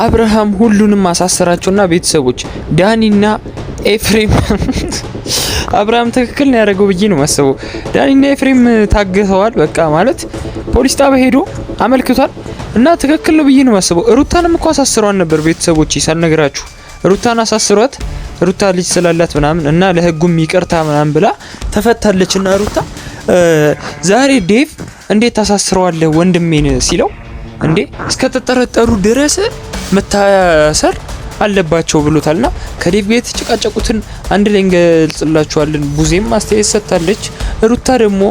አብርሃም ሁሉንም አሳሰራቸውና ቤተሰቦች ዳኒና ኤፍሬም አብርሃም ትክክል ነው ያደረገው ብዬ ነው ማሰበው። ዳኒና ኤፍሬም ታግተዋል። በቃ ማለት ፖሊስ ጣቢያ ሄዶ አመልክቷል እና ትክክል ነው ብዬ ነው ማሰበው። ሩታንም እኮ አሳስሯን ነበር ቤተሰቦች ሳልነግራችሁ። ሩታን አሳስሯት ሩታ ልጅ ስላላት ምናምን እና ለህጉም ይቅርታ ምናምን ብላ ተፈታለችና ሩታ ዛሬ ዴቭ እንዴት ታሳስረዋለህ ወንድሜን ሲለው እንዴ እስከ ተጠረጠሩ ድረስ መታሰር አለባቸው ብሎታልና ከዴቭ ጋር የተጨቃጨቁትን አንድ ላይ እንገልጽላችኋለን። ቡዜም አስተያየት ሰጥታለች። ሩታ ደግሞ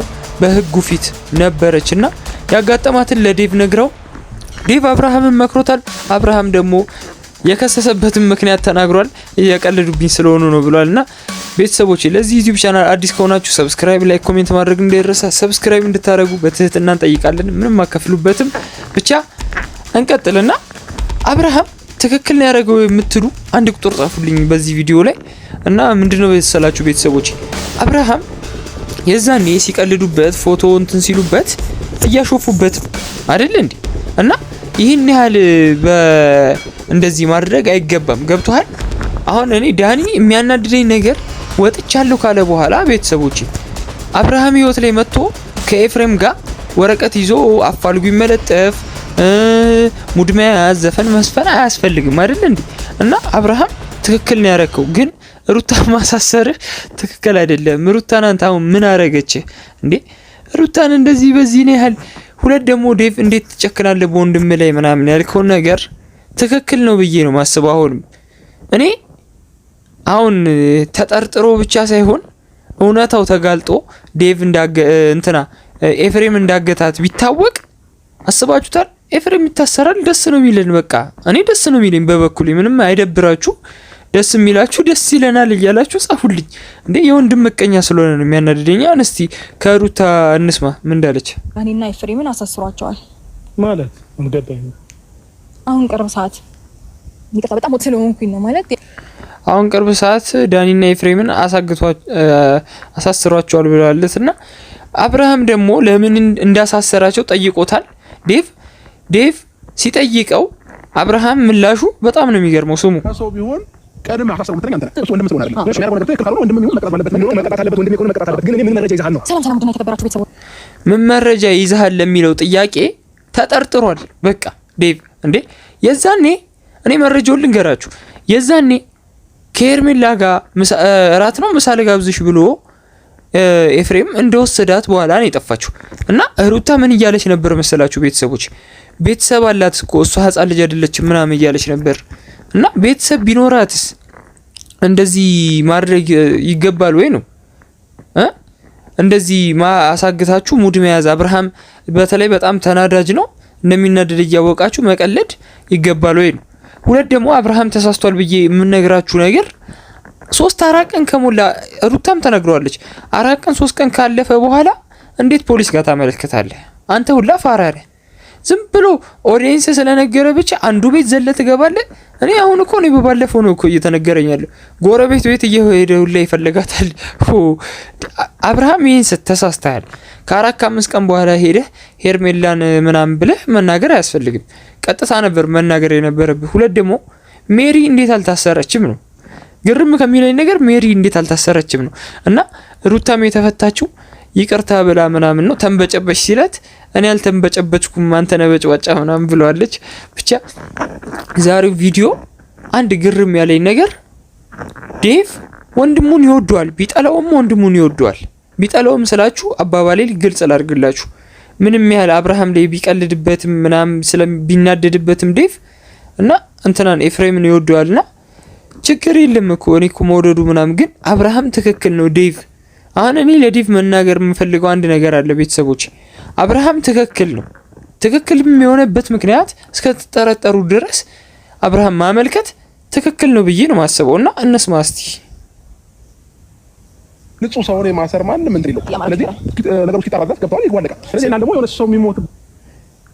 በህጉ ፊት ነበረችና ያጋጠማትን ለዴቭ ነግረው ዴቭ አብርሃምን መክሮታል። አብርሃም ደግሞ የከሰሰበትን ምክንያት ተናግሯል። እያቀለዱብኝ ስለሆኑ ነው ብሏልና ቤተሰቦች ለዚህ ዩቲዩብ ቻናል አዲስ ከሆናችሁ ሰብስክራይብ፣ ላይክ፣ ኮሜንት ማድረግ እንዳይረሳ። ሰብስክራይብ እንድታረጉ በትህትና እንጠይቃለን። ምንም አከፍሉበትም። ብቻ እንቀጥልና አብርሃም ትክክል ነው ያደረገው የምትሉ አንድ ቁጥር ጻፉልኝ በዚህ ቪዲዮ ላይ እና ምንድነው የተሰላችሁ ቤተሰቦች አብርሃም የዛኔ ሲቀልዱበት ፎቶ እንትን ሲሉበት እያሾፉበት አይደል እንዴ? እና ይህን ያህል እንደዚህ ማድረግ አይገባም። ገብቷል? አሁን እኔ ዳኒ የሚያናድደኝ ነገር ወጥቻለሁ ካለ በኋላ ቤተሰቦች አብርሃም ህይወት ላይ መጥቶ ከኤፍሬም ጋር ወረቀት ይዞ አፋልጉ ይመለጠፍ ሙድ መያዝ ዘፈን መስፈን አያስፈልግም አይደል እንዴ? እና አብርሃም ትክክል ነው ያረከው፣ ግን ሩታ ማሳሰርህ ትክክል አይደለም። ሩታን አንተ አሁን ምን አረገች እንዴ? ሩታን እንደዚህ በዚህ ነው ያህል ሁለት ደግሞ ዴቭ እንዴት ትጨክናለህ በወንድም ላይ ምናምን ያልከው ነገር ትክክል ነው ብዬ ነው ማስበው። አሁንም እኔ አሁን ተጠርጥሮ ብቻ ሳይሆን እውነታው ተጋልጦ ዴቭ እንትና ኤፍሬም እንዳገታት ቢታወቅ አስባችሁታል? ኤፍሬም ይታሰራል። ደስ ነው የሚለን። በቃ እኔ ደስ ነው የሚለኝ በበኩሌ። ምንም አይደብራችሁ። ደስ የሚላችሁ ደስ ይለናል እያላችሁ ጻፉልኝ። እንዴ የወንድም መቀኛ ስለሆነ ነው የሚያናድደኝ። አንስቲ ከሩታ እንስማ ምን እንዳለች። እኔና ኤፍሬምን አሳስሯቸዋል ማለት እንገባኝ። አሁን ቅርብ ሰዓት ይቅርታ በጣም ወጥ ስለሆንኩኝ ነው ማለት አሁን ቅርብ ሰዓት ዳኒና ኤፍሬምን አሳስሯቸዋል ብላለትና አብርሃም ደግሞ ለምን እንዳሳሰራቸው ጠይቆታል። ዴቭ ሲጠይቀው አብርሃም ምላሹ በጣም ነው የሚገርመው። ስሙ ሰው ቢሆን ቀድም አሳሰሩ ምትረኛ አንተ እሱ ወንድም ስለሆነ አይደል? እሺ ያረጋው ነገር ትክክል ካልሆነ ወንድም ይሁን መቀጣት አለበት ነው መቀጣት አለበት ወንድም ይሁን መቀጣት አለበት። ግን እኔ ምን መረጃ ይዘሃል ነው? ሰላም ሰላም፣ እንደና የተከበራችሁ ቤተሰቦች ምን መረጃ ይዘሃል ለሚለው ጥያቄ ተጠርጥሯል። በቃ ዴቭ እንዴ የዛኔ እኔ መረጃውን ልንገራችሁ። የዛኔ ከኤርሜላ ጋር እራት ነው ምሳሌ ጋብዝሽ ብሎ ኤፍሬም እንደወሰዳት በኋላ ነው የጠፋችው። እና ሩታ ምን እያለች ነበር መሰላችሁ ቤተሰቦች? ቤተሰብ አላት እኮ እሷ ህፃን ልጅ አይደለችም ምናምን እያለች ነበር። እና ቤተሰብ ቢኖራትስ እንደዚህ ማድረግ ይገባል ወይ ነው እንደዚህ አሳግታችሁ ሙድ መያዝ? አብርሃም በተለይ በጣም ተናዳጅ ነው። እንደሚናደድ እያወቃችሁ መቀለድ ይገባል ወይ ነው? ሁለት ደግሞ አብርሃም ተሳስቷል ብዬ የምነግራችሁ ነገር 3-4 ቀን ከሞላ ሩታም ተነግሯለች። 4 ቀን 3 ቀን ካለፈ በኋላ እንዴት ፖሊስ ጋር ታመለክታለህ? አንተ ሁላ ፋራሪ ዝም ብሎ ኦዲየንስ ስለነገረ ብቻ አንዱ ቤት ዘለ ትገባለህ። እኔ አሁን እኮ ነው በባለፈው ነው እኮ እየተነገረኛለሁ። ጎረቤት ቤት እየሄደ ሁላ ይፈልጋታል። አብርሃም ይሄን ተሳስተሃል። ከ4-5 ቀን በኋላ ሄደህ ሄርሜላን ምናምን ብለህ መናገር አያስፈልግም። ቀጥታ ነበር መናገር የነበረብህ። ሁለት ደግሞ ሜሪ እንዴት አልታሰረችም ነው ግርም ከሚለኝ ነገር። ሜሪ እንዴት አልታሰረችም ነው። እና ሩታም የተፈታችው ይቅርታ ብላ ምናምን ነው። ተንበጨበች ሲላት እኔ አልተንበጨበችኩም አንተ ነህ በጭዋጫ ምናምን ብለዋለች። ብቻ ዛሬው ቪዲዮ አንድ ግርም ያለኝ ነገር ዴቭ ወንድሙን ይወደዋል። ቢጠላውም ወንድሙን ይወደዋል። ቢጠላውም ስላችሁ አባባሌ ግልጽ ላድርግላችሁ። ምንም ያህል አብርሃም ላይ ቢቀልድበትም ምናምን ስለቢናደድበትም ዴቭ እና እንትናን ኤፍሬምን ይወደዋልና ችግር የለም እኮ እኔ እኮ መውደዱ ምናምን። ግን አብርሃም ትክክል ነው ዴቭ። አሁን እኔ ለዴቭ መናገር የምፈልገው አንድ ነገር አለ ቤተሰቦች። አብርሃም ትክክል ነው። ትክክልም የሆነበት ምክንያት እስከ ተጠረጠሩ ድረስ አብርሃም ማመልከት ትክክል ነው ብዬ ነው ማሰበውና እንስማ እስቲ። ንጹህ ሰው ነው ማሰር ማንም እንትን ይለው። ስለዚህ ነገሮች ሲጣራዛት ገብቷል ይዋለቃል። ስለዚህ እና ደግሞ የሆነ ሰው የሚሞት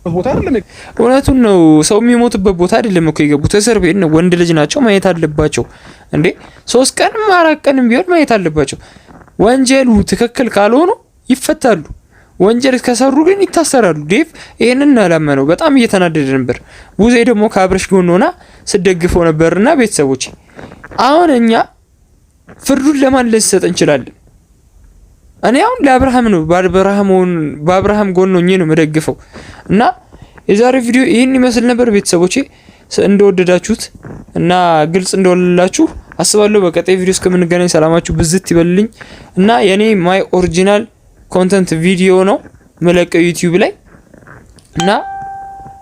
ቦታ አይደለም። እውነቱን ነው። ሰው የሚሞትበት ቦታ አይደለም እኮ የገቡት እስር ቤት ነው። ወንድ ልጅ ናቸው ማየት አለባቸው እንዴ። 3 ቀንም 4 ቀንም ቢሆን ማየት አለባቸው። ወንጀሉ ትክክል ካልሆኑ ይፈታሉ። ወንጀል ከሰሩ ግን ይታሰራሉ። ዴቭ ይሄንን ያላመነው በጣም እየተናደደ ነበር። ቡዜ ደግሞ ከአብርሽ ጎን ሆና ስደግፈው ነበርና ቤተሰቦች አሁን እኛ ፍርዱን ለማን ልንሰጥ እንችላለን? እኔ አሁን ለአብርሃም ነው በአብርሃም ጎን ሆኜ ነው መደግፈው እና የዛሬ ቪዲዮ ይሄን ይመስል ነበር ቤተሰቦቼ። እንደወደዳችሁት እና ግልጽ እንደወለላችሁ አስባለሁ። በቀጣይ ቪዲዮ እስከምንገናኝ ሰላማችሁ ብዝት ይበልልኝ እና የኔ ማይ ኦሪጂናል ኮንተንት ቪዲዮ ነው መለቀው ዩቲዩብ ላይ እና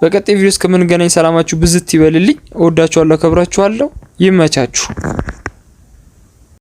በቀጣይ ቪዲዮ እስከምንገናኝ ሰላማችሁ ብዝት ይበልልኝ። እወዳችኋለሁ፣ አከብራችኋለሁ። ይመቻችሁ።